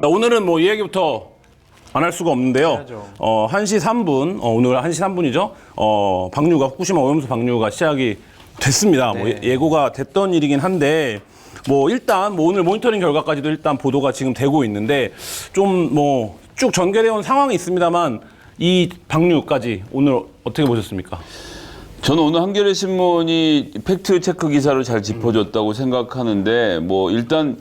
오늘은 뭐 이 얘기부터 안 할 수가 없는데요. 1시 3분, 오늘 1시 3분이죠. 방류가, 후쿠시마 오염수 방류가 시작이 됐습니다. 뭐 예고가 됐던 일이긴 한데, 뭐 일단 뭐 오늘 모니터링 결과까지도 일단 보도가 지금 되고 있는데, 좀 뭐 쭉 전개되어 온 상황이 있습니다만, 이 방류까지 오늘 어떻게 보셨습니까? 저는 오늘 한겨레 신문이 팩트 체크 기사를 잘 짚어줬다고 생각하는데, 뭐 일단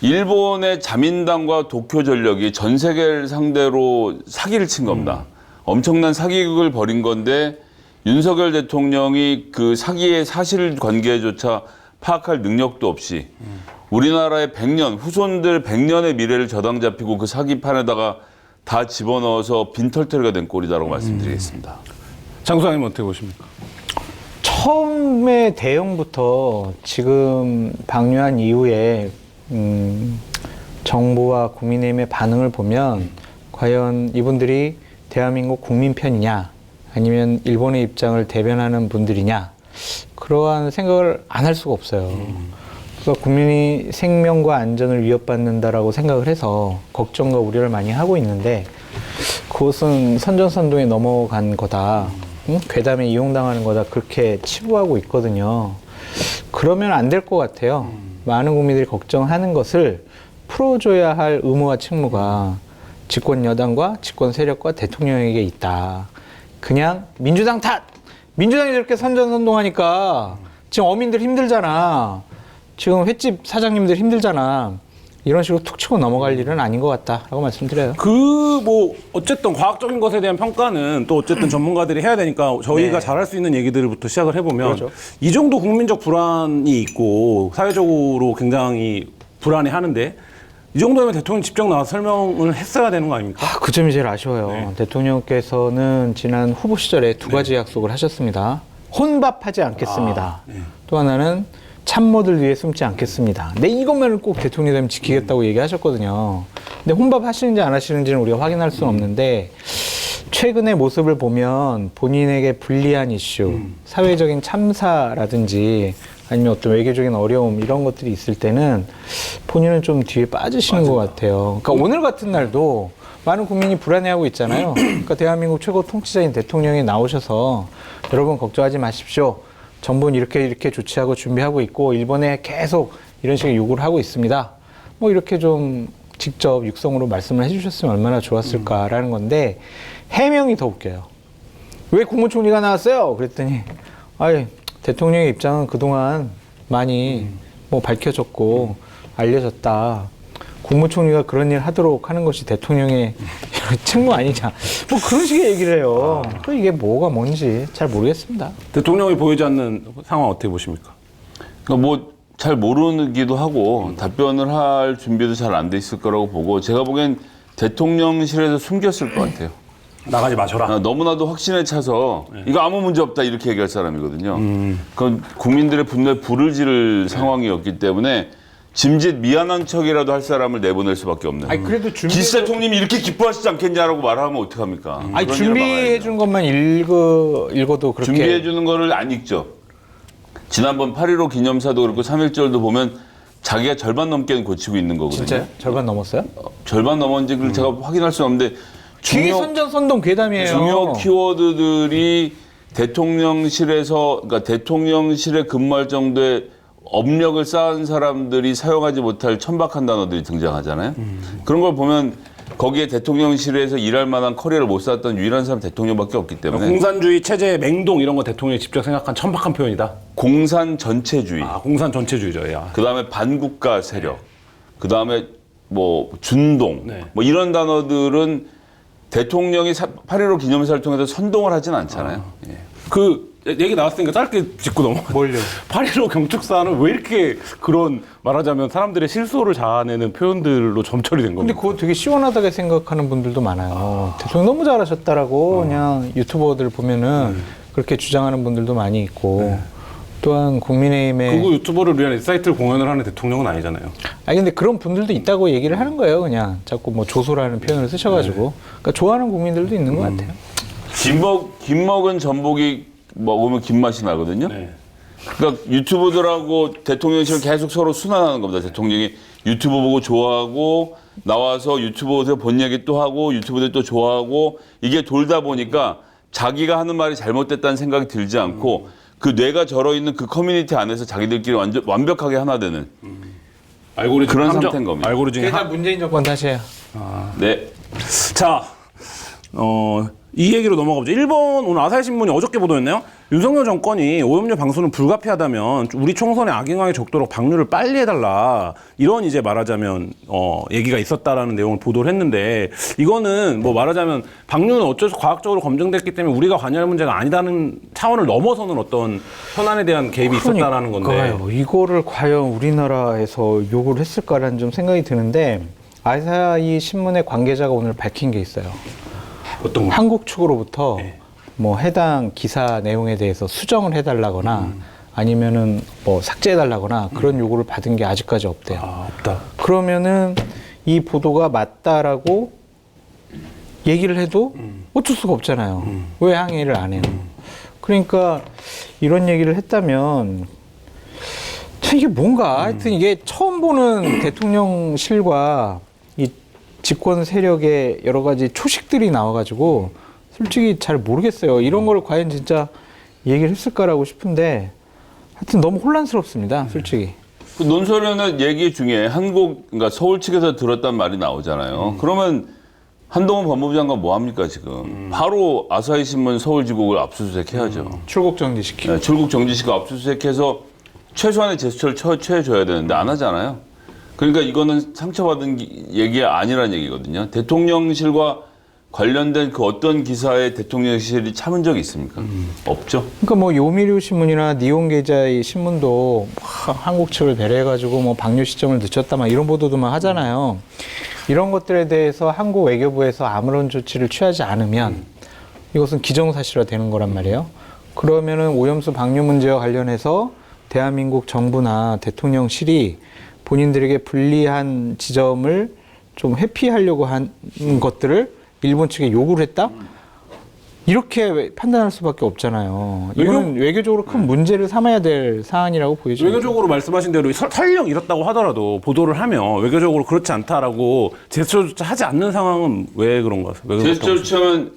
일본의 자민당과 도쿄전력이 전 세계를 상대로 사기를 친 겁니다. 엄청난 사기극을 벌인 건데 윤석열 대통령이 그 사기의 사실관계조차 파악할 능력도 없이 우리나라의 100년, 후손들 100년의 미래를 저당 잡히고 그 사기판에다가 다 집어넣어서 빈털터리가 된 꼴이다라고 말씀드리겠습니다. 장수장님 어떻게 보십니까? 처음에 대응부터 지금 방류한 이후에 정부와 국민의힘의 반응을 보면 과연 이분들이 대한민국 국민 편이냐 아니면 일본의 입장을 대변하는 분들이냐 그러한 생각을 안 할 수가 없어요. 그러니까 국민이 생명과 안전을 위협받는다라고 생각을 해서 걱정과 우려를 많이 하고 있는데 그것은 선전선동에 넘어간 거다. 괴담에 이용당하는 거다. 그렇게 치부하고 있거든요. 그러면 안 될 것 같아요. 많은 국민들이 걱정하는 것을 풀어줘야 할 의무와 책무가 집권 여당과 집권 세력과 대통령에게 있다. 그냥 민주당 탓! 민주당이 저렇게 선전선동하니까 지금 어민들 힘들잖아. 지금 횟집 사장님들 힘들잖아. 이런 식으로 툭 치고 넘어갈 일은 아닌 것 같다라고 말씀드려요. 뭐 어쨌든 과학적인 것에 대한 평가는 또 어쨌든 전문가들이 해야 되니까 저희가 잘할 수 있는 얘기들부터 시작을 해보면 그렇죠. 이 정도 국민적 불안이 있고 사회적으로 굉장히 불안해하는데 이 정도면 대통령이 직접 나와서 설명을 했어야 되는 거 아닙니까? 그 점이 제일 아쉬워요. 대통령께서는 지난 후보 시절에 두 가지 약속을 하셨습니다. 혼밥하지 않겠습니다. 또 하나는 참모들 위해 숨지 않겠습니다. 근데 이것만을 꼭 대통령이 되면 지키겠다고 얘기하셨거든요. 근데 혼밥 하시는지 안 하시는지는 우리가 확인할 수는 없는데 최근의 모습을 보면 본인에게 불리한 이슈, 사회적인 참사라든지 아니면 어떤 외교적인 어려움 이런 것들이 있을 때는 본인은 좀 뒤에 빠지시는 것 같아요. 그러니까 오늘 같은 날도 많은 국민이 불안해하고 있잖아요. 그러니까 대한민국 최고 통치자인 대통령이 나오셔서 여러분 걱정하지 마십시오. 정부는 이렇게 조치하고 준비하고 있고 일본에 계속 이런 식의 요구를 하고 있습니다. 뭐 이렇게 좀 직접 육성으로 말씀을 해주셨으면 얼마나 좋았을까라는 건데 해명이 더 웃겨요. 왜 국무총리가 나왔어요? 그랬더니 아이 대통령의 입장은 그동안 많이 뭐 밝혀졌고 알려졌다. 국무총리가 그런 일 하도록 하는 것이 대통령의 책무 아니냐. 뭐 그런 식의 얘기를 해요. 또 이게 뭐가 뭔지 잘 모르겠습니다. 대통령이 보이지 않는 상황 어떻게 보십니까? 그러니까 뭐 잘 모르기도 하고 답변을 할 준비도 잘 안 돼 있을 거라고 보고 제가 보기엔 대통령실에서 숨겼을 것 같아요. 나가지 마셔라. 너무나도 확신에 차서 이거 아무 문제 없다 이렇게 얘기할 사람이거든요. 그건 국민들의 분노에 불을 지를 상황이었기 때문에 짐짓 미안한 척이라도 할 사람을 내보낼 수밖에 없는. 아니 그래도 기시대통령이 이렇게 기뻐하시지 않겠냐라고 말하면 어떡합니까? 아니 준비해 준 것만 읽어도 그렇게 준비해 주는 거를 안 읽죠. 지난번 8.15 기념사도 그렇고 3.1절도 보면 자기가 절반 넘게는 고치고 있는 거거든요. 진짜요? 절반 넘었어요? 절반 넘었는지 제가 확인할 수는 없는데 되게 선전선동 괴담이에요. 중요 키워드들이 대통령실에서 그러니까 대통령실에 근무할 정도의 업력을 쌓은 사람들이 사용하지 못할 천박한 단어들이 등장하잖아요. 그런 걸 보면 거기에 대통령실에서 일할 만한 커리어를 못 쌓았던 유일한 사람 대통령밖에 없기 때문에 공산주의 체제의 맹동 이런 거 대통령이 직접 생각한 천박한 표현이다. 공산 전체주의, 공산 전체주의죠. 야. 그다음에 반국가 세력, 그다음에 뭐 준동, 뭐 이런 단어들은 대통령이 8.15 기념사를 통해서 선동을 하진 않잖아요. 예. 그 얘기 나왔으니까 짧게 짚고 넘어가. 뭘요? 8.15 경축사는 왜 이렇게 그런 말하자면 사람들의 실소를 자아내는 표현들로 점철이 된 근데 겁니까? 그거 되게 시원하다고 생각하는 분들도 많아요. 대통령 너무 잘하셨다라고 그냥 유튜버들 보면은 그렇게 주장하는 분들도 많이 있고 또한 국민의힘의 그거 유튜버를 위한 사이트를 공연을 하는 대통령은 아니잖아요. 아니 근데 그런 분들도 있다고 얘기를 하는 거예요. 그냥 자꾸 뭐 조소라는 표현을 쓰셔가지고 그러니까 좋아하는 국민들도 있는 것 같아요. 김 먹은 전복이 먹으면 김맛이 나거든요. 그러니까 유튜버들하고 대통령실을 계속 서로 순환하는 겁니다. 대통령이 유튜브 보고 좋아하고 나와서 유튜브에서 본 얘기 또 하고 유튜브들 또 좋아하고 이게 돌다 보니까 자기가 하는 말이 잘못됐다는 생각이 들지 않고 그 뇌가 절어 있는 그 커뮤니티 안에서 자기들끼리 완벽하게 하나 되는 알고리즘 그런 함정, 상태인 겁니다. 알고리즘 일단 문재인 정권 탓이에요. 네. 자, 이 얘기로 넘어가보죠. 일본 오늘 아사히 신문이 어저께 보도했나요? 윤석열 정권이 오염료 방수는 불가피하다면 우리 총선에 악영향이 적도록 방류를 빨리 해달라. 이런 이제 말하자면 얘기가 있었다라는 내용을 보도를 했는데 이거는 뭐 말하자면 방류는 어쩔 수 과학적으로 검증됐기 때문에 우리가 관여할 문제가 아니다는 차원을 넘어서는 어떤 현안에 대한 개입이 있었다라는 건데. 그러니까요. 이거를 과연 우리나라에서 요구를 했을까라는 좀 생각이 드는데 아사히 신문의 관계자가 오늘 밝힌 게 있어요. 어떤 거? 한국 측으로부터 네. 뭐 해당 기사 내용에 대해서 수정을 해달라거나 아니면은 뭐 삭제해달라거나 그런 요구를 받은 게 아직까지 없대요. 아, 없다. 그러면은 이 보도가 맞다라고 얘기를 해도 어쩔 수가 없잖아요. 왜 항의를 안 해요? 그러니까 이런 얘기를 했다면 참 이게 뭔가 하여튼 이게 처음 보는 대통령실과 이 집권 세력의 여러 가지 초식들이 나와가지고 솔직히 잘 모르겠어요. 이런 걸 과연 진짜 얘기를 했을까라고 싶은데 하여튼 너무 혼란스럽습니다. 솔직히. 그 논설위원회 얘기 중에 그러니까 서울 측에서 들었단 말이 나오잖아요. 그러면 한동훈 법무부 장관 뭐 합니까 지금? 바로 아사히 신문 서울지국을 압수수색해야죠. 출국 정지시키고. 네, 출국 정지시키고 압수수색해서 최소한의 제스처를 취해줘야 되는데 안 하잖아요. 그러니까 이거는 상처받은 얘기 아니라는 얘기거든요. 대통령실과 관련된 그 어떤 기사에 대통령실이 참은 적이 있습니까? 없죠. 그러니까 뭐 요미르 신문이나 니온 게이자의 신문도 한국 측을 배려해가지고 뭐 방류 시점을 늦췄다 막 이런 보도도 막 하잖아요. 이런 것들에 대해서 한국 외교부에서 아무런 조치를 취하지 않으면 이것은 기정사실화 되는 거란 말이에요. 그러면은 오염수 방류 문제와 관련해서 대한민국 정부나 대통령실이 본인들에게 불리한 지점을 좀 회피하려고 한 것들을 일본 측에 요구를 했다? 이렇게 판단할 수밖에 없잖아요. 이거는 외교적으로 큰 문제를 삼아야 될 사안이라고 보여집니다. 외교적으로 말씀하신 대로 설령 이렇다고 하더라도 보도를 하면 외교적으로 그렇지 않다라고 제스처조차 하지 않는 상황은 왜 그런가? 왜 제스처를 취하면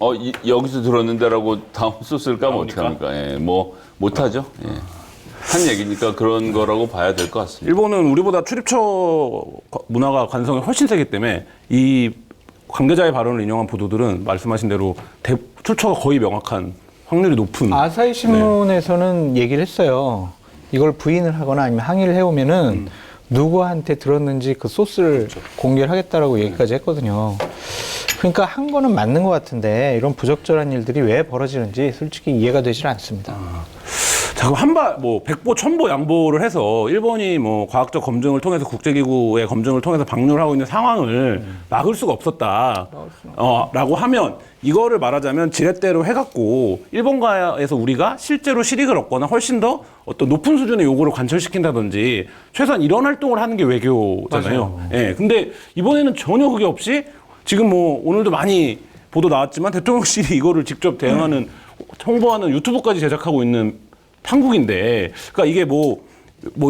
여기서 들었는데라고 다음 소스를 까면 어떻게 합니까? 예, 뭐 못하죠. 예. 한 얘기니까 그런 거라고 봐야 될 것 같습니다. 일본은 우리보다 출입처 문화가 관성이 훨씬 세기 때문에 이 관계자의 발언을 인용한 보도들은 말씀하신 대로 출처가 거의 명확한 확률이 높은. 아사히 신문에서는 얘기를 했어요. 이걸 부인을 하거나 아니면 항의를 해오면은 누구한테 들었는지 그 소스를 공개를 하겠다라고 얘기까지 했거든요. 그러니까 한 거는 맞는 것 같은데 이런 부적절한 일들이 왜 벌어지는지 솔직히 이해가 되질 않습니다. 자, 그럼 백보, 천보, 양보를 해서 일본이 뭐 과학적 검증을 통해서 국제기구의 검증을 통해서 방류를 하고 있는 상황을 막을 수가 없었다. 라고 하면 이거를 말하자면 지렛대로 해갖고 일본과에서 우리가 실제로 실익을 얻거나 훨씬 더 어떤 높은 수준의 요구를 관철시킨다든지 최소한 이런 활동을 하는 게 외교잖아요. 예. 근데 이번에는 전혀 그게 없이 지금 뭐 오늘도 많이 보도 나왔지만 대통령실이 이거를 직접 대응하는 홍보하는 유튜브까지 제작하고 있는 한국인데, 그러니까 이게 뭐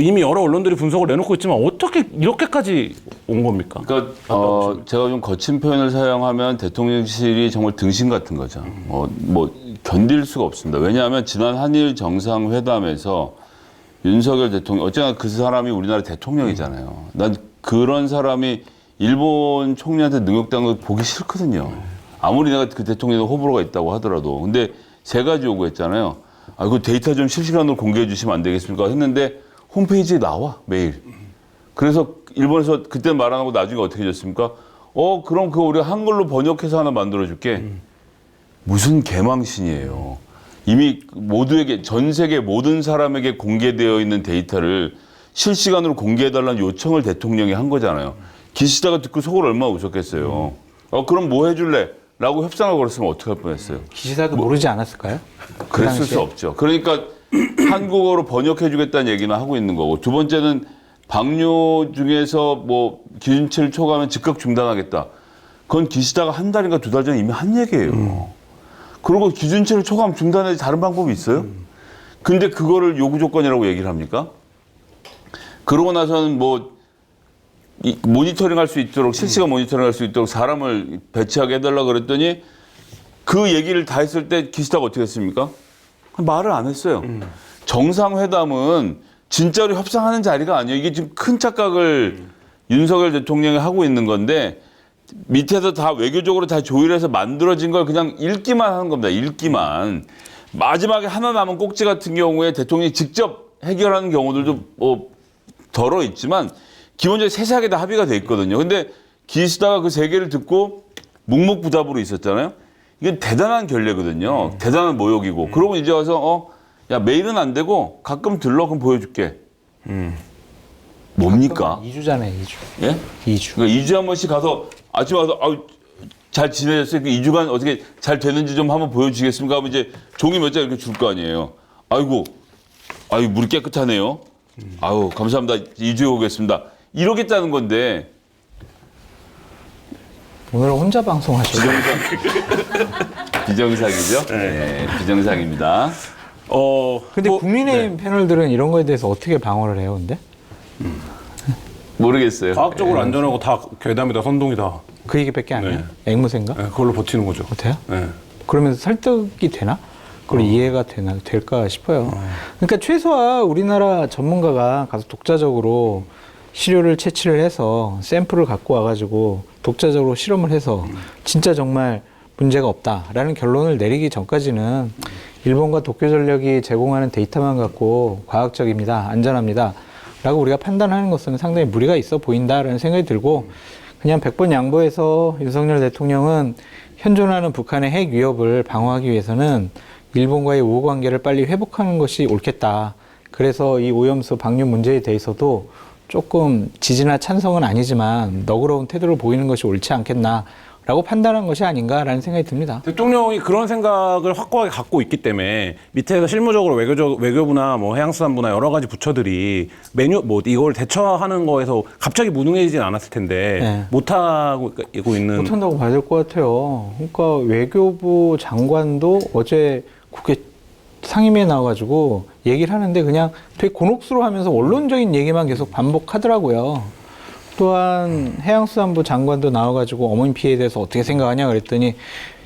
이미 여러 언론들이 분석을 내놓고 있지만 어떻게 이렇게까지 온 겁니까? 그러니까 제가 좀 거친 표현을 사용하면 대통령실이 정말 등신 같은 거죠. 뭐 견딜 수가 없습니다. 왜냐하면 지난 한일 정상회담에서 윤석열 대통령 어쨌든 그 사람이 우리나라 대통령이잖아요. 난 그런 사람이 일본 총리한테 능욕당한 거 보기 싫거든요. 아무리 내가 그 대통령에 호불호가 있다고 하더라도. 근데 세 가지 요구했잖아요. 그 데이터 좀 실시간으로 공개해 주시면 안 되겠습니까? 했는데 홈페이지에 나와 매일. 그래서 일본에서 그때 말 안 하고 나중에 어떻게 해줬습니까? 그럼 그거 우리가 한글로 번역해서 하나 만들어줄게. 무슨 개망신이에요. 이미 모두에게 전 세계 모든 사람에게 공개되어 있는 데이터를 실시간으로 공개해달라는 요청을 대통령이 한 거잖아요. 기시다가 듣고 속을 얼마나 웃었겠어요. 그럼 뭐 해줄래? 라고 협상을 걸었으면 어떻게 할 뻔했어요. 기시다도 모르지 않았을까요? 그랬을 수 없죠. 그러니까 한국어로 번역해주겠다는 얘기는 하고 있는 거고, 두 번째는 방류 중에서 뭐 기준치를 초과하면 즉각 중단하겠다. 그건 기시다가 한 달인가 두 달 전에 이미 한 얘기예요. 그리고 기준치를 초과하면 중단해야지 다른 방법이 있어요? 근데 그거를 요구 조건이라고 얘기를 합니까? 그러고 나서는 뭐 모니터링할 수 있도록 실시간 모니터링할 수 있도록 사람을 배치하게 해달라 그랬더니 그 얘기를 다 했을 때 기시다가 어떻게 했습니까? 말을 안 했어요. 정상회담은 진짜로 협상하는 자리가 아니에요. 이게 지금 큰 착각을 윤석열 대통령이 하고 있는 건데 밑에서 다 외교적으로 다 조율해서 만들어진 걸 그냥 읽기만 하는 겁니다. 읽기만. 마지막에 하나 남은 꼭지 같은 경우에 대통령이 직접 해결하는 경우들도 뭐 덜어 있지만 기본적으로 세세하게 다 합의가 돼 있거든요. 근데 기시다가 그 세 개를 듣고 묵묵부답으로 있었잖아요. 이게 대단한 결례거든요. 대단한 모욕이고. 그러고 이제 와서 야 매일은 안 되고 가끔 들러 그럼 보여줄게. 뭡니까? 2주잖아요, 2주. 예? 2주. 그러니까 2주에 한 번씩 가서 아침에 와서 잘 지내셨어요? 그 2주간 어떻게 잘 되는지 좀 한번 보여주시겠습니까? 하면 이제 종이 몇 장 이렇게 줄 거 아니에요. 아이고 물이 깨끗하네요. 아유 감사합니다. 2주에 오겠습니다. 이러겠다는 건데 오늘은 혼자 방송하시죠. 비정상이죠? 네, 비정상입니다. 근데 국민의힘 패널들은 이런 거에 대해서 어떻게 방어를 해요, 근데? 모르겠어요. 과학적으로 안전하고 다 괴담이다, 선동이다. 그 얘기밖에 안 해요? 앵무새인가? 네, 그걸로 버티는 거죠. 어때요? 네. 그러면서 설득이 되나? 그걸 이해가 될까 싶어요. 그러니까 최소한 우리나라 전문가가 가서 독자적으로 시료를 채취를 해서 샘플을 갖고 와가지고 독자적으로 실험을 해서 진짜 정말 문제가 없다라는 결론을 내리기 전까지는 일본과 도쿄 전력이 제공하는 데이터만 갖고 과학적입니다, 안전합니다 라고 우리가 판단하는 것은 상당히 무리가 있어 보인다라는 생각이 들고 그냥 100번 양보해서 윤석열 대통령은 현존하는 북한의 핵 위협을 방어하기 위해서는 일본과의 우호관계를 빨리 회복하는 것이 옳겠다. 그래서 이 오염수 방류 문제에 대해서도 조금 지지나 찬성은 아니지만 너그러운 태도를 보이는 것이 옳지 않겠나라고 판단한 것이 아닌가라는 생각이 듭니다. 대통령이 그런 생각을 확고하게 갖고 있기 때문에 밑에서 실무적으로 외교부나 뭐 해양수산부나 여러 가지 부처들이 이걸 대처하는 거에서 갑자기 무능해지진 않았을 텐데 네. 못하고 있는. 못한다고 봐야 될 것 같아요. 그러니까 외교부 장관도 어제 국회 상임위에 나와가지고 얘기를 하는데 그냥 되게 곤혹스러워하면서 원론적인 얘기만 계속 반복하더라고요. 또한 해양수산부 장관도 나와가지고 어머니 피해에 대해서 어떻게 생각하냐 그랬더니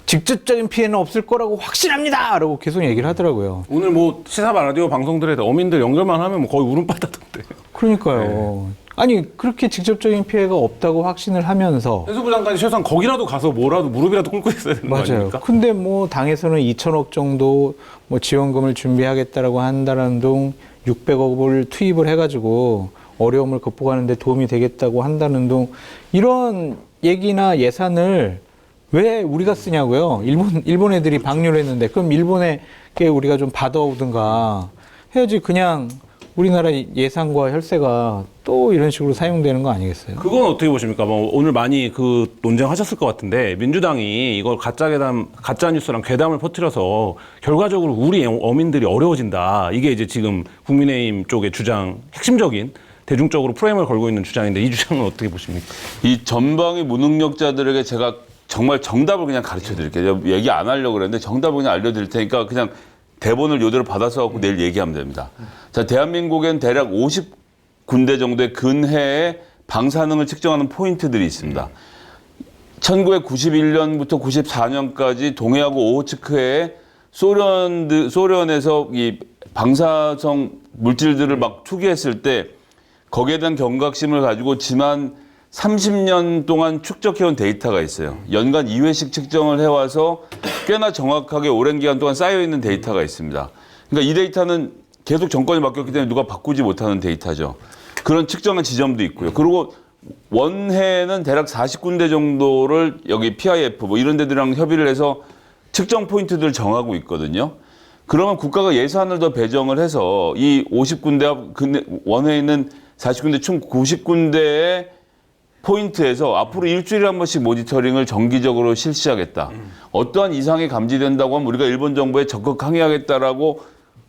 직접적인 피해는 없을 거라고 확신합니다! 라고 계속 얘기를 하더라고요. 오늘 뭐 시사 라디오 방송들에서 어민들 연결만 하면 뭐 거의 울음바다던데. 그러니까요. 아니 그렇게 직접적인 피해가 없다고 확신을 하면서 해수부 장관이 최소한 거기라도 가서 뭐라도 무릎이라도 꿇고 있어야 되는 거 맞아요. 아닙니까? 근데 뭐 당에서는 2천억 정도 뭐 지원금을 준비하겠다라고 한다는 둥 600억을 투입을 해가지고 어려움을 극복하는 데 도움이 되겠다고 한다는 둥 이런 얘기나 예산을 왜 우리가 쓰냐고요. 일본 애들이 방류를 했는데 그럼 일본에게 우리가 좀 받아오든가 해야지. 그냥 우리나라 예산과 혈세가 또 이런 식으로 사용되는 거 아니겠어요? 그건 어떻게 보십니까? 뭐 오늘 많이 그 논쟁하셨을 것 같은데 민주당이 이걸 가짜 뉴스랑 괴담을 퍼뜨려서 결과적으로 우리 어민들이 어려워진다. 이게 이제 지금 국민의힘 쪽의 주장, 핵심적인 대중적으로 프레임을 걸고 있는 주장인데 이 주장은 어떻게 보십니까? 이 전방위 무능력자들에게 제가 정말 정답을 그냥 가르쳐 드릴게요. 얘기 안 하려고 그랬는데 정답을 그냥 알려드릴 테니까 그냥 대본을 요대로 받아서 갖고 내일 얘기하면 됩니다. 자, 대한민국엔 대략 50군데 정도의 근해의 방사능을 측정하는 포인트들이 있습니다. 1991년부터 94년까지 동해하고 오호츠크해에 소련에서 이 방사성 물질들을 막 투기했을 때 거기에 대한 경각심을 가지고 지난 30년 동안 축적해온 데이터가 있어요. 연간 2회씩 측정을 해와서 꽤나 정확하게 오랜 기간 동안 쌓여있는 데이터가 있습니다. 그러니까 이 데이터는 계속 정권이 바뀌었기 때문에 누가 바꾸지 못하는 데이터죠. 그런 측정한 지점도 있고요. 그리고 원해는 대략 40군데 정도를 여기 PIF 뭐 이런 데들이랑 협의를 해서 측정 포인트들을 정하고 있거든요. 그러면 국가가 예산을 더 배정을 해서 이 50군데 원해에 있는 40군데 총 90군데의 포인트에서 앞으로 일주일에 한 번씩 모니터링을 정기적으로 실시하겠다. 어떠한 이상이 감지된다고 하면 우리가 일본 정부에 적극 항의하겠다라고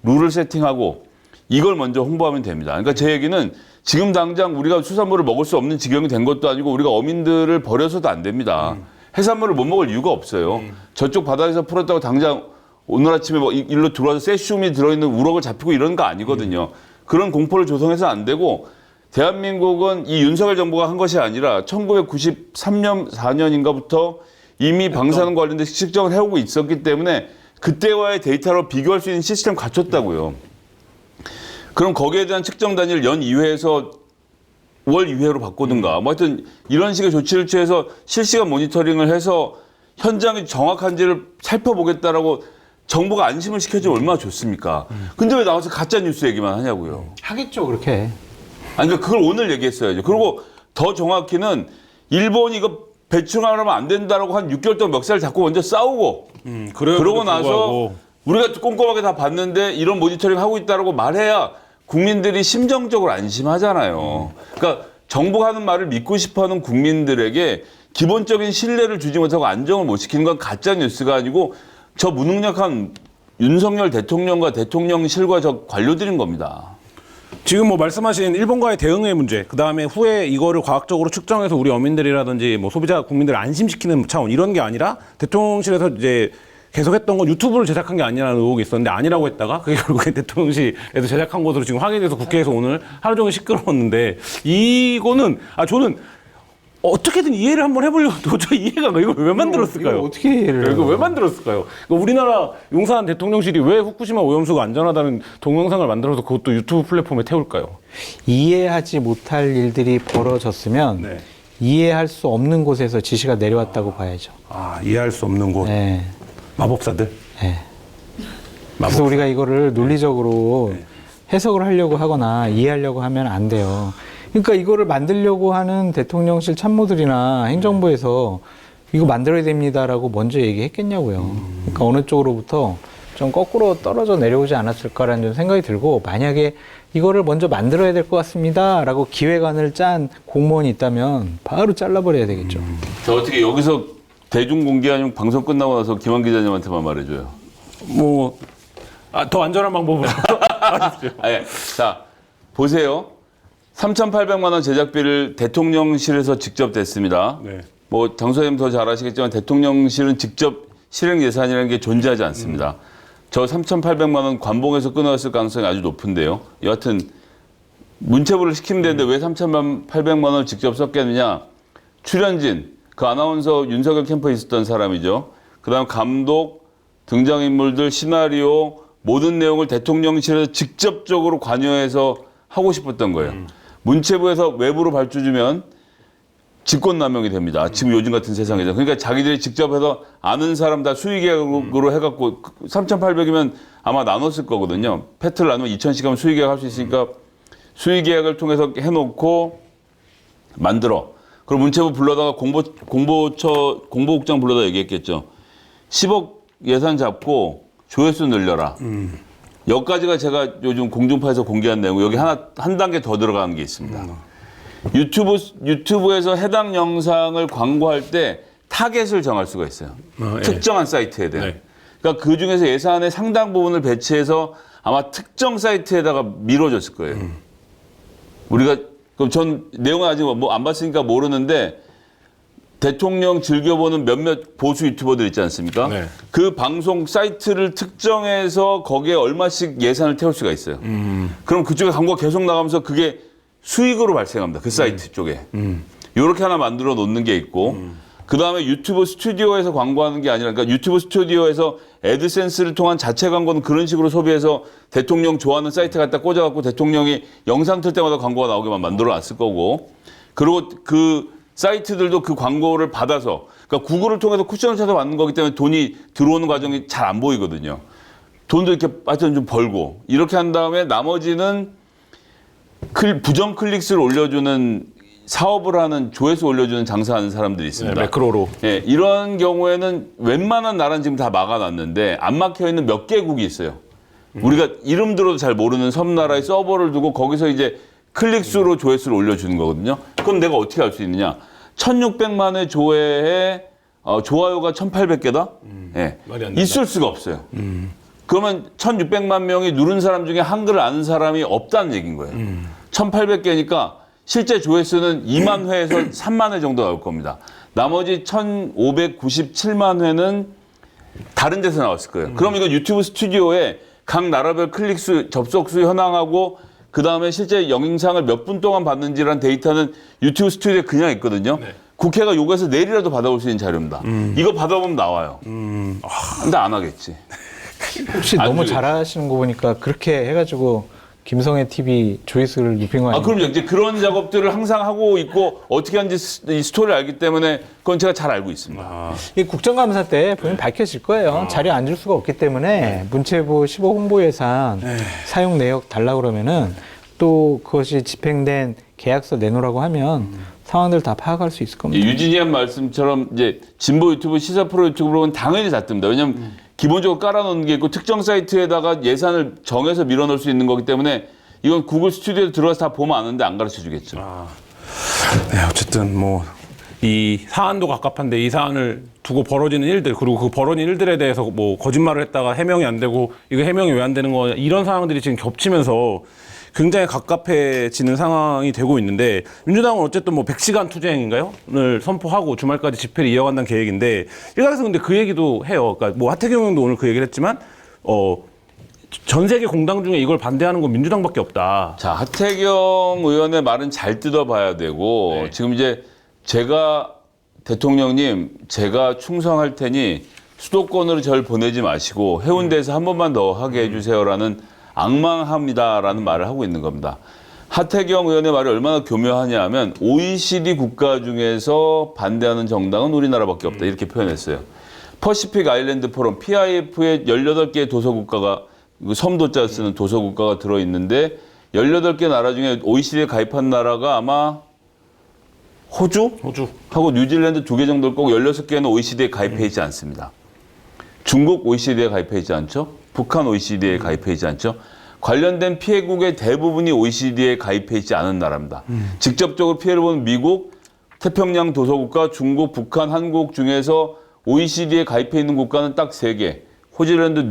룰을 세팅하고 이걸 먼저 홍보하면 됩니다. 그러니까 제 얘기는 지금 당장 우리가 수산물을 먹을 수 없는 지경이 된 것도 아니고 우리가 어민들을 버려서도 안 됩니다. 해산물을 못 먹을 이유가 없어요. 저쪽 바다에서 풀었다고 당장 오늘 아침에 뭐 일로 들어와서 세슘이 들어있는 우럭을 잡히고 이런 거 아니거든요. 그런 공포를 조성해서 안 되고 대한민국은 이 윤석열 정부가 한 것이 아니라 1993년, 4년인가부터 이미 방사능 관련된 측정을 해오고 있었기 때문에 그때와의 데이터로 비교할 수 있는 시스템을 갖췄다고요. 그럼 거기에 대한 측정 단위를 연 2회에서 월 2회로 바꾸든가 뭐 하여튼 이런 식의 조치를 취해서 실시간 모니터링을 해서 현장이 정확한지를 살펴보겠다라고 정부가 안심을 시켜주면 얼마나 좋습니까? 근데 왜 나와서 가짜 뉴스 얘기만 하냐고요. 하겠죠, 그렇게. 아니, 그러니까 그걸 오늘 얘기했어야죠. 그리고 더 정확히는 일본이 이거 배출하면 안 된다라고 한 6개월 동안 멱살을 잡고 먼저 싸우고 그러고 나서 우리가 꼼꼼하게 다 봤는데 이런 모니터링 하고 있다라고 말해야 국민들이 심정적으로 안심하잖아요. 그러니까 정부가 하는 말을 믿고 싶어하는 국민들에게 기본적인 신뢰를 주지 못하고 안정을 못 시키는 건 가짜 뉴스가 아니고 저 무능력한 윤석열 대통령과 대통령실과 저 관료들인 겁니다. 지금 뭐 말씀하신 일본과의 대응의 문제, 그 다음에 후에 이거를 과학적으로 측정해서 우리 어민들이라든지 뭐 소비자 국민들을 안심시키는 차원 이런 게 아니라 대통령실에서 이제 계속했던 건 유튜브를 제작한 게 아니라는 의혹이 있었는데 아니라고 했다가 그게 결국엔 대통령실에서 제작한 것으로 지금 확인돼서 국회에서 오늘 하루 종일 시끄러웠는데 이거는 저는 어떻게든 이해를 한번 해보려고 도저히 이해가 안 가. 이걸 왜 만들었을까요? 이거 어떻게 이해를 이거 왜 만들었을까요? 우리나라 용산 대통령실이 왜 후쿠시마 오염수가 안전하다는 동영상을 만들어서 그것도 유튜브 플랫폼에 태울까요? 이해하지 못할 일들이 벌어졌으면 네. 이해할 수 없는 곳에서 지시가 내려왔다고 봐야죠. 이해할 수 없는 곳. 네. 마법사들. 네. 그래서 우리가 이거를 논리적으로 해석을 하려고 하거나 이해하려고 하면 안 돼요. 그러니까 이거를 만들려고 하는 대통령실 참모들이나 행정부에서 이거 만들어야 됩니다라고 먼저 얘기했겠냐고요. 그러니까 어느 쪽으로부터 좀 거꾸로 떨어져 내려오지 않았을까라는 좀 생각이 들고 만약에 이거를 먼저 만들어야 될 것 같습니다라고 기획안을 짠 공무원이 있다면 바로 잘라버려야 되겠죠. 자, 어떻게 여기서 대중공개 아니면 방송 끝나고 나서 김한 기자님한테만 말해줘요. 더 안전한 방법으로. 자, 보세요. 3,800만 원 제작비를 대통령실에서 직접 냈습니다. 네. 뭐 장소님 더 잘 아시겠지만 대통령실은 직접 실행 예산이라는 게 존재하지 않습니다. 저 3,800만 원 관봉에서 끊어왔을 가능성이 아주 높은데요. 여하튼 문체부를 시키면 되는데 왜 3,800만 원을 직접 썼겠느냐. 출연진, 그 아나운서 윤석열 캠프에 있었던 사람이죠. 그다음 감독, 등장인물들, 시나리오 모든 내용을 대통령실에서 직접적으로 관여해서 하고 싶었던 거예요. 문체부에서 외부로 발주주면 직권남용이 됩니다. 지금 요즘 같은 세상에서. 그러니까 자기들이 직접 해서 아는 사람 다 수의계약으로 해갖고 3,800이면 아마 나눴을 거거든요. 패트를 나누면 2,000씩 하면 수의계약 할 수 있으니까 수의계약을 통해서 해놓고 만들어. 그리고 문체부 불러다가 공보국장 불러다 얘기했겠죠. 10억 예산 잡고 조회수 늘려라. 여기까지가 제가 요즘 공중파에서 공개한 내용. 여기 한 단계 더 들어가는 게 있습니다. 유튜브에서 해당 영상을 광고할 때 타겟을 정할 수가 있어요. 특정한 사이트에 대해. 네. 그러니까 그 중에서 예산의 상당 부분을 배치해서 아마 특정 사이트에다가 밀어줬을 거예요. 우리가 그럼 전 내용은 아직 뭐 안 봤으니까 모르는데 대통령 즐겨보는 몇몇 보수 유튜버들 있지 않습니까? 네. 그 방송 사이트를 특정해서 거기에 얼마씩 예산을 태울 수가 있어요. 그럼 그쪽에 광고가 계속 나가면서 그게 수익으로 발생합니다. 그 사이트 쪽에. 이렇게 하나 만들어 놓는 게 있고 그 다음에 유튜브 스튜디오에서 광고하는 게 아니라 그러니까 유튜브 스튜디오에서 애드센스를 통한 자체 광고는 그런 식으로 소비해서 대통령 좋아하는 사이트 갖다 꽂아갖고 대통령이 영상 틀 때마다 광고가 나오게만 만들어 놨을 거고 그리고 그 사이트들도 그 광고를 받아서 그러니까 구글을 통해서 쿠션을 찾아 받는 거기 때문에 돈이 들어오는 과정이 잘 안 보이거든요. 돈도 이렇게 하여튼 좀 벌고 이렇게 한 다음에 나머지는 부정 클릭수를 올려주는 사업을 하는 조회수 올려주는 장사하는 사람들이 있습니다. 네, 매크로로. 예, 이런 경우에는 웬만한 나라는 지금 다 막아놨는데 안 막혀 있는 몇 개국이 있어요. 우리가 이름 들어도 잘 모르는 섬나라의 서버를 두고 거기서 이제 클릭수로 조회수를 올려주는 거거든요. 그럼 내가 어떻게 할 수 있느냐? 1,600만 회 조회에 좋아요가 1,800개다? 예, 말이 안 된다. 있을 수가 없어요. 그러면 1,600만 명이 누른 사람 중에 한글을 아는 사람이 없다는 얘기인 거예요. 1,800개니까 실제 조회수는 2만 회에서 3만 회 정도 나올 겁니다. 나머지 1,597만 회는 다른 데서 나왔을 거예요. 그럼 이거 유튜브 스튜디오에 각 나라별 클릭수, 접속수 현황하고 그 다음에 실제 영상을 몇 분 동안 봤는지라는 데이터는 유튜브 스튜디오에 그냥 있거든요. 네. 국회가 요구해서 내일이라도 받아올 수 있는 자료입니다. 이거 받아보면 나와요. 근데 안 하겠지. 혹시 안 너무 되겠지. 잘하시는 거 보니까 그렇게 해가지고 김성애 TV 조회수를 높인 거 아니에요? 그럼요. 이제 그런 작업들을 항상 하고 있고 어떻게 하는지 이 스토리를 알기 때문에 그건 제가 잘 알고 있습니다. 이 국정감사 때 분명 밝혀질 거예요. 자료 안 줄 수가 없기 때문에 문체부 15 홍보 예산 사용 내역 달라고 그러면은 또 그것이 집행된 계약서 내놓으라고 하면 상황들 다 파악할 수 있을 겁니다. 유진이한 말씀처럼 이제 진보 유튜브 시사 프로 유튜브로는 당연히 잣듭니다. 왜냐하면 기본적으로 깔아놓는 게 있고 특정 사이트에다가 예산을 정해서 밀어넣을 수 있는 거기 때문에 이건 구글 스튜디오에 들어가서 다 보면 아는데 안 가르쳐 주겠죠. 네, 어쨌든 뭐 이 사안도 갑갑한데 이 사안을 두고 벌어지는 일들 그리고 그 벌어진 일들에 대해서 뭐 거짓말을 했다가 해명이 안 되고 이거 해명이 왜 안 되는 거냐 이런 상황들이 지금 겹치면서 굉장히 갑갑해지는 상황이 되고 있는데 민주당은 어쨌든 뭐 100시간 투쟁인가요?를 선포하고 주말까지 집회를 이어간다는 계획인데 일각에서 근데 그 얘기도 해요. 그러니까 뭐 하태경 의원도 오늘 그 얘기를 했지만 전 세계 공당 중에 이걸 반대하는 건 민주당밖에 없다. 자, 하태경 의원의 말은 잘 뜯어봐야 되고 지금 이제 제가 대통령님 제가 충성할 테니 수도권으로 절 보내지 마시고 해운대에서 한 번만 더 하게 해주세요라는 악망합니다라는 말을 하고 있는 겁니다. 하태경 의원의 말이 얼마나 교묘하냐 하면 OECD 국가 중에서 반대하는 정당은 우리나라밖에 없다 이렇게 표현했어요. 퍼시픽 아일랜드 포럼 PIF에 18개의 도서국가가 섬도자 쓰는 도서국가가 들어있는데 18개 나라 중에 OECD에 가입한 나라가 아마 호주하고 뉴질랜드 2개 정도일 거고 16개는 OECD에 가입해 있지 않습니다. 중국 OECD에 가입해 있지 않죠? 북한 OECD에 가입해 있지 않죠? 관련된 피해국의 대부분이 OECD에 가입해 있지 않은 나라입니다. 직접적으로 피해를 보는 미국, 태평양 도서국가, 중국, 북한, 한국 중에서 OECD에 가입해 있는 국가는 딱 3개. 호주랜드,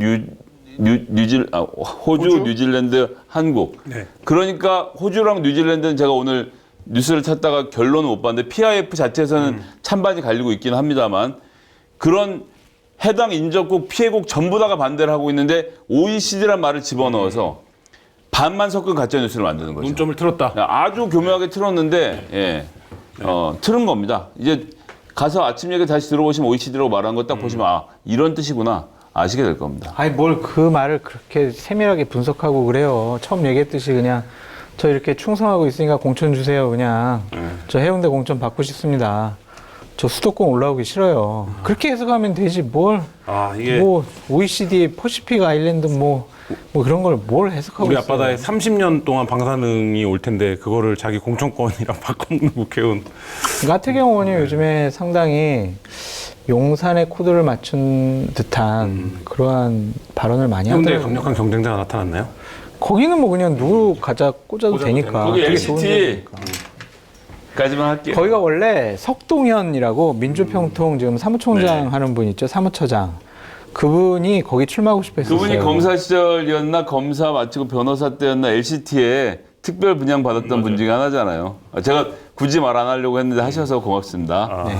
호주, 뉴질랜드, 한국. 네. 그러니까 호주랑 뉴질랜드는 제가 오늘 뉴스를 찾다가 결론은 못 봤는데 PIF 자체에서는 찬반이 갈리고 있긴 합니다만 그런 해당 인접국, 피해국 전부 다가 반대를 하고 있는데 OECD란 말을 집어넣어서 반만 섞은 가짜뉴스를 만드는 거죠. 논점을 틀었다. 아주 교묘하게 틀었는데 틀은 겁니다. 이제 가서 아침 얘기 다시 들어보시면 OECD라고 말한 거 딱 보시면 이런 뜻이구나 아시게 될 겁니다. 아니 뭘 그 말을 그렇게 세밀하게 분석하고 그래요. 처음 얘기했듯이 그냥 저 이렇게 충성하고 있으니까 공천 주세요. 그냥 저 해운대 공천 받고 싶습니다. 저 수도권 올라오기 싫어요. 그렇게 해석하면 되지 뭘. 이게 뭐 OECD 퍼시픽 아일랜드 뭐 그런 걸 뭘 해석하고 우리 있어요. 앞바다에 30년 동안 방사능이 올 텐데 그거를 자기 공천권이랑 바꿔먹는 국회의원. 그러니까 하태경 의원이 요즘에 상당히 용산의 코드를 맞춘 듯한 그러한 발언을 많이 해운대에 하더라고요. 강력한 경쟁자가 나타났나요? 거기는 뭐 그냥 누구 가자 꽂아도 되니까. 거기 되게 좋은 LCT 데니까. 까지만 할게요. 거기가 원래 석동현이라고 민주평통 지금 사무총장 하는 분 있죠. 사무처장. 그분이 거기 출마하고 싶어 했었어요. 그분이 검사 시절이었나 검사 마치고 변호사 때였나 LCT에 특별 분양 받았던 분 중에 하나잖아요. 제가 굳이 말 안 하려고 했는데 하셔서 고맙습니다. 네.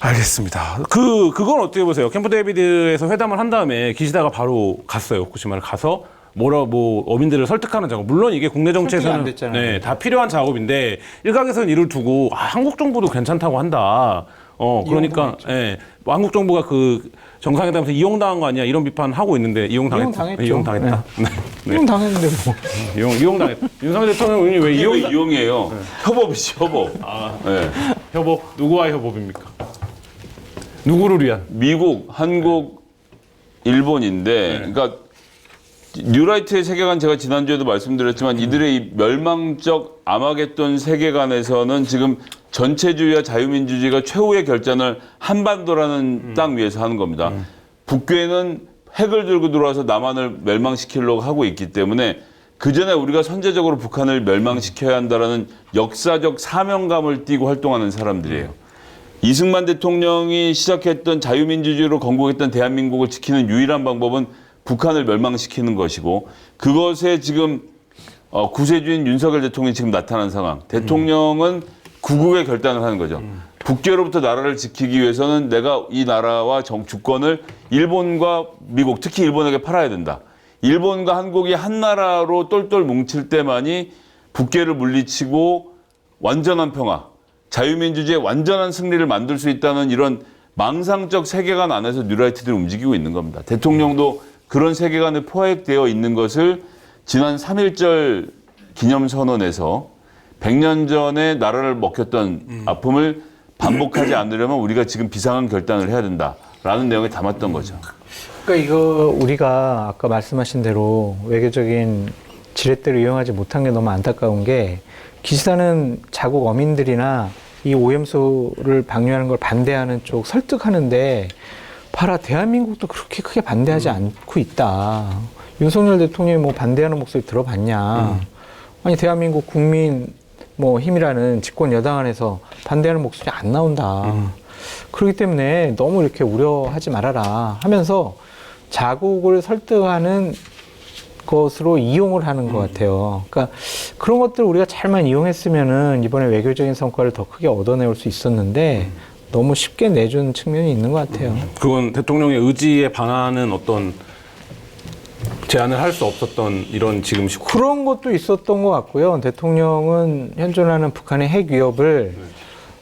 알겠습니다. 그건 어떻게 보세요? 캠프 데이비드에서 회담을 한 다음에 기시다가 바로 갔어요. 후쿠시마를 가서 어민들을 설득하는 작업. 물론 이게 국내 설득이 안 정치에서는 됐잖아요. 다 필요한 작업인데 일각에서는 이를 두고 한국 정부도 괜찮다고 한다. 그러니까 뭐 한국 정부가 그 정상회담에서 이용당한 거 아니야 이런 비판하고 있는데 이용당했죠. 이용당했다. 이용당했는데 뭐. 이용당했다. 윤석열 대통령이 왜 이게 왜 이용이에요? 협업이죠, 협업. 네. 협업 누구와의 협업입니까? 누구를 위한? 미국, 한국, 일본인데, 그러니까 뉴라이트의 세계관 제가 지난주에도 말씀드렸지만 이들의 이 멸망적 아마겟돈 세계관에서는 지금 전체주의와 자유민주주의가 최후의 결전을 한반도라는 땅 위에서 하는 겁니다. 북괴는 핵을 들고 들어와서 남한을 멸망시키려고 하고 있기 때문에 그 전에 우리가 선제적으로 북한을 멸망시켜야 한다라는 역사적 사명감을 띠고 활동하는 사람들이에요. 이승만 대통령이 시작했던 자유민주주의로 건국했던 대한민국을 지키는 유일한 방법은 북한을 멸망시키는 것이고 그것에 지금 구세주인 윤석열 대통령이 지금 나타난 상황. 대통령은 구국의 결단을 하는 거죠. 북괴로부터 나라를 지키기 위해서는 내가 이 나라와 주권을 일본과 미국, 특히 일본에게 팔아야 된다. 일본과 한국이 한 나라로 똘똘 뭉칠 때만이 북괴를 물리치고 완전한 평화, 자유민주주의의 완전한 승리를 만들 수 있다는 이런 망상적 세계관 안에서 뉴라이트들이 움직이고 있는 겁니다. 대통령도 그런 세계관에 포획되어 있는 것을 지난 3.1절 기념선언에서 100년 전에 나라를 먹혔던 아픔을 반복하지 않으려면 우리가 지금 비상한 결단을 해야 된다라는 내용에 담았던 거죠. 그러니까 이거 우리가 아까 말씀하신 대로 외교적인 지렛대를 이용하지 못한 게 너무 안타까운 게 기시다는 자국 어민들이나 이 오염수를 방류하는 걸 반대하는 쪽 설득하는데 봐라 대한민국도 그렇게 크게 반대하지 않고 있다. 윤석열 대통령이 뭐 반대하는 목소리 들어봤냐. 아니 대한민국 국민 뭐 힘이라는 집권 여당 안에서 반대하는 목소리 안 나온다. 그렇기 때문에 너무 이렇게 우려하지 말아라 하면서 자국을 설득하는 것으로 이용을 하는 것 같아요. 그러니까 그런 것들 우리가 잘만 이용했으면은 이번에 외교적인 성과를 더 크게 얻어내올 수 있었는데 너무 쉽게 내준 측면이 있는 것 같아요. 그건 대통령의 의지에 반하는 어떤 제안을 할 수 없었던 이런 지금 그런 것도 있었던 것 같고요. 대통령은 현존하는 북한의 핵 위협을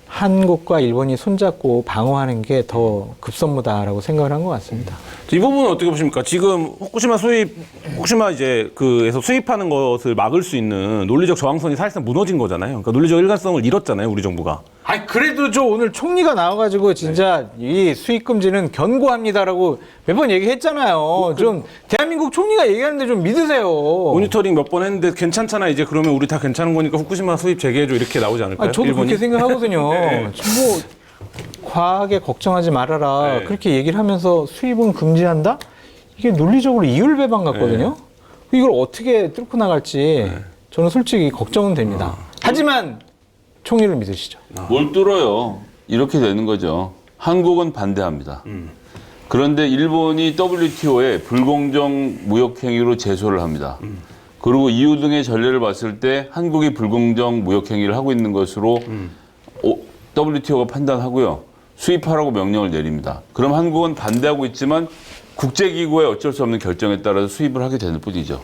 한국과 일본이 손잡고 방어하는 게 더 급선무다라고 생각을 한 것 같습니다. 이 부분은 어떻게 보십니까? 지금 후쿠시마 이제 그에서 수입하는 것을 막을 수 있는 논리적 저항선이 사실상 무너진 거잖아요. 그러니까 논리적 일관성을 잃었잖아요, 우리 정부가. 아니 그래도 저 오늘 총리가 나와가지고 진짜 이 수입 금지는 견고합니다라고 몇 번 얘기했잖아요. 좀 대한민국 총리가 얘기하는데 좀 믿으세요. 모니터링 몇 번 했는데 괜찮잖아. 이제 그러면 우리 다 괜찮은 거니까 후쿠시마 수입 재개해줘 이렇게 나오지 않을까요? 아니, 저도 일본이? 그렇게 생각하거든요. 네. 뭐 과하게 걱정하지 말아라. 네. 그렇게 얘기를 하면서 수입은 금지한다? 이게 논리적으로 이율배반 같거든요. 이걸 어떻게 뚫고 나갈지 저는 솔직히 걱정은 됩니다. 하지만 총리를 믿으시죠. 뭘 뚫어요? 이렇게 되는 거죠. 한국은 반대합니다. 그런데 일본이 WTO에 불공정 무역행위로 제소를 합니다. 그리고 이유 등의 전례를 봤을 때 한국이 불공정 무역행위를 하고 있는 것으로 WTO가 판단하고요. 수입하라고 명령을 내립니다. 그럼 한국은 반대하고 있지만 국제기구의 어쩔 수 없는 결정에 따라서 수입을 하게 되는 뿐이죠.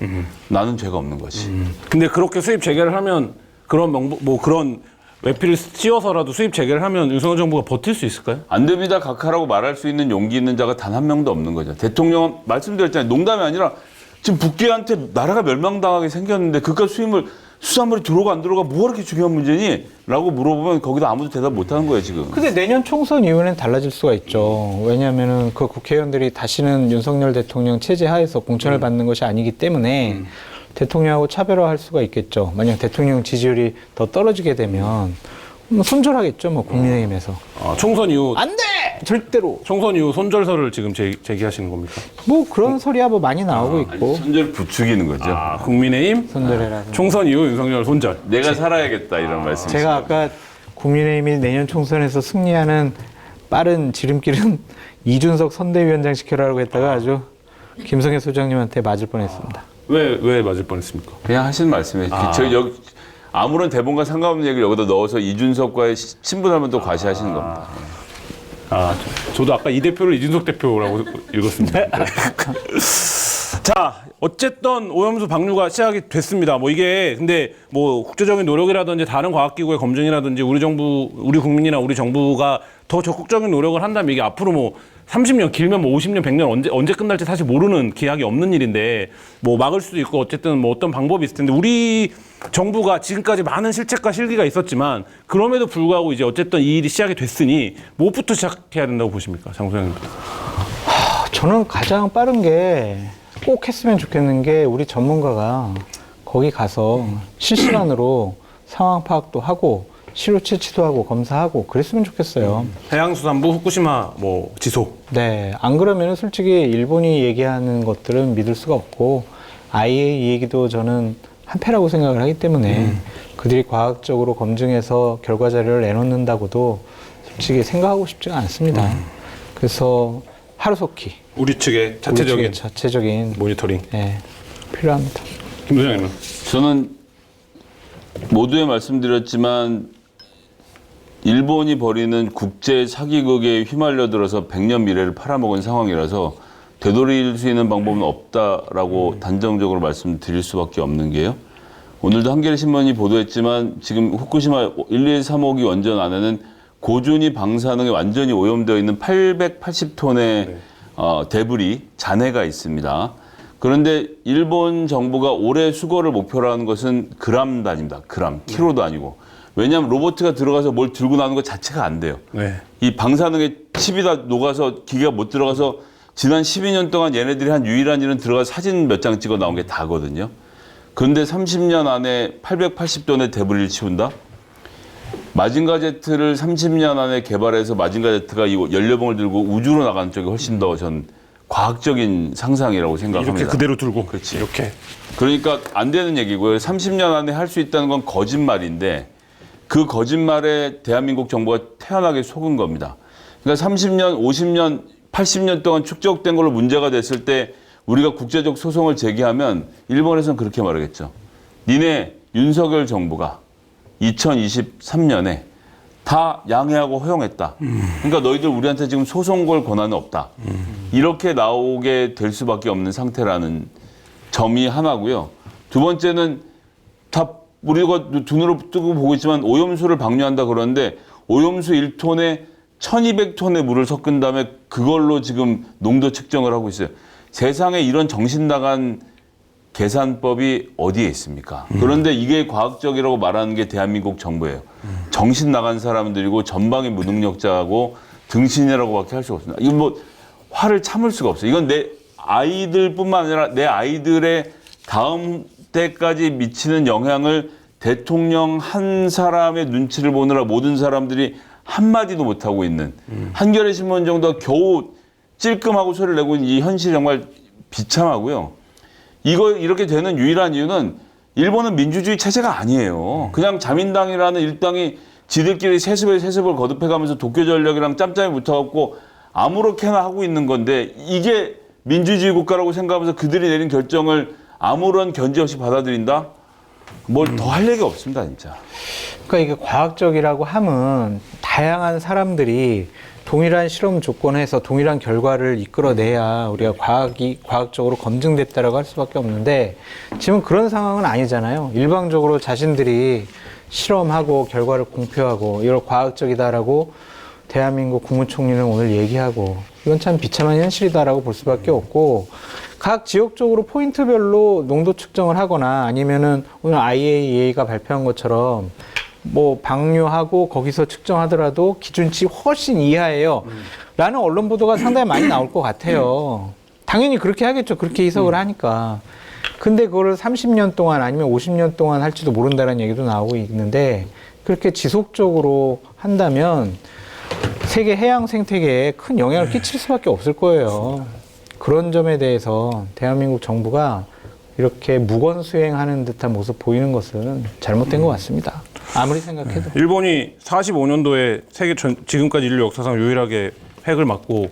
나는 죄가 없는 거지. 근데 그렇게 수입 재개를 하면 그런 외피를 씌워서라도 수입 재개를 하면 윤석열 정부가 버틸 수 있을까요? 안 됩니다. 각하라고 말할 수 있는 용기 있는 자가 단 한 명도 없는 거죠. 대통령은 말씀드렸잖아요. 농담이 아니라 지금 북괴한테 나라가 멸망당하게 생겼는데 그깟 수산물이 들어오고 안 들어오가 뭐가 그렇게 중요한 문제니? 라고 물어보면 거기다 아무도 대답 못 하는 거예요, 지금. 근데 내년 총선 이후에는 달라질 수가 있죠. 왜냐하면은 그 국회의원들이 다시는 윤석열 대통령 체제 하에서 공천을 받는 것이 아니기 때문에 대통령하고 차별화할 수가 있겠죠. 만약 대통령 지지율이 더 떨어지게 되면 뭐 손절하겠죠, 뭐 국민의힘에서. 총선 이후 안 돼! 절대로. 총선 이후 손절서를 지금 제기하시는 겁니까? 뭐 그런 소리야 뭐 많이 나오고 있고. 손절 부추기는 거죠. 국민의힘 손절해라. 총선 이후 윤석열 손절. 내가 살아야겠다 이런 말씀이시죠. 제가 아까 국민의힘이 내년 총선에서 승리하는 빠른 지름길은 이준석 선대위원장 시켜라고 했다가 아주 김성애 소장님한테 맞을 뻔했습니다. 왜 맞을 뻔했습니까? 그냥 하신 말씀이에요. 저 여기 아무런 대본과 상관없는 얘기를 여기다 넣어서 이준석과의 친분하면 또 과시하시는 겁니다. 저도 아까 이 대표를 이준석 대표라고 읽었습니다. 자, 어쨌든 오염수 방류가 시작이 됐습니다. 뭐 이게 근데 뭐 국제적인 노력이라든지 다른 과학기구의 검증이라든지 우리 정부, 우리 국민이나 우리 정부가 더 적극적인 노력을 한다면 이게 앞으로 뭐 30년 길면 뭐 50년, 100년 언제 끝날지 사실 모르는 기약이 없는 일인데 뭐 막을 수도 있고 어쨌든 뭐 어떤 방법이 있을 텐데 우리 정부가 지금까지 많은 실책과 실기가 있었지만 그럼에도 불구하고 이제 어쨌든 이 일이 시작이 됐으니 무엇부터 시작해야 된다고 보십니까? 장 소장님. 저는 가장 빠른 게 꼭 했으면 좋겠는 게 우리 전문가가 거기 가서 실시간으로 상황 파악도 하고 실후 채취도 하고 검사하고 그랬으면 좋겠어요. 해양수산부 후쿠시마 뭐 지소. 네, 안 그러면은 솔직히 일본이 얘기하는 것들은 믿을 수가 없고 IAEA 얘기도 저는 한패라고 생각을 하기 때문에 그들이 과학적으로 검증해서 결과 자료를 내놓는다고도 솔직히 생각하고 싶지가 않습니다. 그래서 하루속히 우리 측의 자체적인 모니터링. 네, 필요합니다. 김 소장님은? 저는 모두에 말씀드렸지만 일본이 벌이는 국제 사기극에 휘말려 들어서 100년 미래를 팔아먹은 상황이라서 되돌릴 수 있는 방법은 없다라고 단정적으로 말씀드릴 수밖에 없는 게요. 오늘도 한겨레 신문이 보도했지만 지금 후쿠시마 113호기 원전 안에는 고준위 방사능에 완전히 오염되어 있는 880톤의 데브리, 잔해가 있습니다. 그런데 일본 정부가 올해 수거를 목표로 하는 것은 그람 단위입니다. 그람, 키로도 아니고. 왜냐하면 로봇가 들어가서 뭘 들고 나오는 것 자체가 안 돼요. 네. 이 방사능에 칩이 다 녹아서 기계가 못 들어가서 지난 12년 동안 얘네들이 한 유일한 일은 들어가서 사진 몇 장 찍어 나온 게 다거든요. 그런데 30년 안에 880톤의 데브리를 치운다? 마징가 제트를 30년 안에 개발해서 마징가 제트가 이 연료봉을 들고 우주로 나가는 쪽이 훨씬 더 전 과학적인 상상이라고 생각합니다. 이렇게 그대로 들고. 그렇지. 이렇게. 그러니까 안 되는 얘기고요. 30년 안에 할 수 있다는 건 거짓말인데 그 거짓말에 대한민국 정부가 태연하게 속은 겁니다. 그러니까 30년, 50년, 80년 동안 축적된 걸로 문제가 됐을 때 우리가 국제적 소송을 제기하면 일본에서는 그렇게 말하겠죠. 니네 윤석열 정부가 2023년에 다 양해하고 허용했다. 그러니까 너희들 우리한테 지금 소송 걸 권한은 없다. 이렇게 나오게 될 수밖에 없는 상태라는 점이 하나고요. 두 번째는 다 우리가 눈으로 뜨고 보고 있지만 오염수를 방류한다 그러는데 오염수 1톤에 1200톤의 물을 섞은 다음에 그걸로 지금 농도 측정을 하고 있어요. 세상에 이런 정신 나간 계산법이 어디에 있습니까? 그런데 이게 과학적이라고 말하는 게 대한민국 정부예요. 정신 나간 사람들이고 전방위 무능력자하고 등신이라고밖에 할 수가 없습니다. 이건 뭐 화를 참을 수가 없어요. 이건 내 아이들뿐만 아니라 내 아이들의 다음 때까지 미치는 영향을 대통령 한 사람의 눈치를 보느라 모든 사람들이 한마디도 못하고 있는 한겨레 신문 정도가 겨우 찔끔하고 소리를 내고 있는 이 현실이 정말 비참하고요. 이거 이렇게 되는 유일한 이유는 일본은 민주주의 체제가 아니에요. 그냥 자민당이라는 일당이 지들끼리 세습을 거듭해가면서 도쿄전력이랑 짬짬이 붙어갖고 아무렇게나 하고 있는 건데 이게 민주주의 국가라고 생각하면서 그들이 내린 결정을 아무런 견제 없이 받아들인다? 뭘 더 할 얘기가 없습니다, 진짜. 그러니까 이게 과학적이라고 하면 다양한 사람들이 동일한 실험 조건에서 동일한 결과를 이끌어내야 우리가 과학적으로 검증됐다라고 할 수밖에 없는데 지금 그런 상황은 아니잖아요. 일방적으로 자신들이 실험하고 결과를 공표하고 이걸 과학적이다라고 대한민국 국무총리는 오늘 얘기하고 이건 참 비참한 현실이다라고 볼 수밖에 없고 각 지역적으로 포인트별로 농도 측정을 하거나 아니면은 오늘 IAEA가 발표한 것처럼 뭐 방류하고 거기서 측정하더라도 기준치 훨씬 이하예요. 라는 언론 보도가 상당히 많이 나올 것 같아요. 당연히 그렇게 하겠죠. 그렇게 해석을 하니까. 근데 그거를 30년 동안 아니면 50년 동안 할지도 모른다는 얘기도 나오고 있는데 그렇게 지속적으로 한다면 세계 해양 생태계에 큰 영향을 끼칠 수밖에 없을 거예요. 그런 점에 대해서 대한민국 정부가 이렇게 무건수행하는 듯한 모습 보이는 것은 잘못된 것 같습니다. 아무리 생각해도. 일본이 45년도에 지금까지 인류 역사상 유일하게 핵을 맞고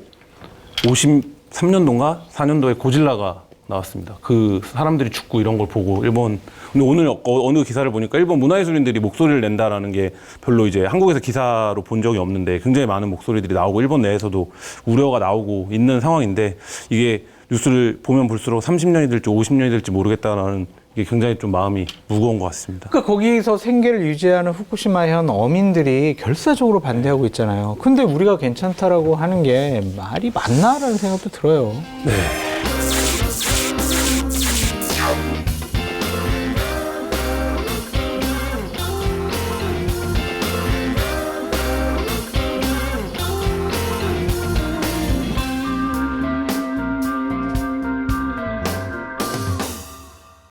53년도인가 4년도에 고질라가 나왔습니다. 그 사람들이 죽고 이런 걸 보고 일본 근데 오늘 어느 기사를 보니까 일본 문화예술인들이 목소리를 낸다라는 게 별로 이제 한국에서 기사로 본 적이 없는데 굉장히 많은 목소리들이 나오고 일본 내에서도 우려가 나오고 있는 상황인데 이게 뉴스를 보면 볼수록 30년이 될지 50년이 될지 모르겠다라는 게 굉장히 좀 마음이 무거운 것 같습니다. 그러니까 거기서 생계를 유지하는 후쿠시마현 어민들이 결사적으로 반대하고 있잖아요. 근데 우리가 괜찮다라고 하는 게 말이 맞나라는 생각도 들어요. 네.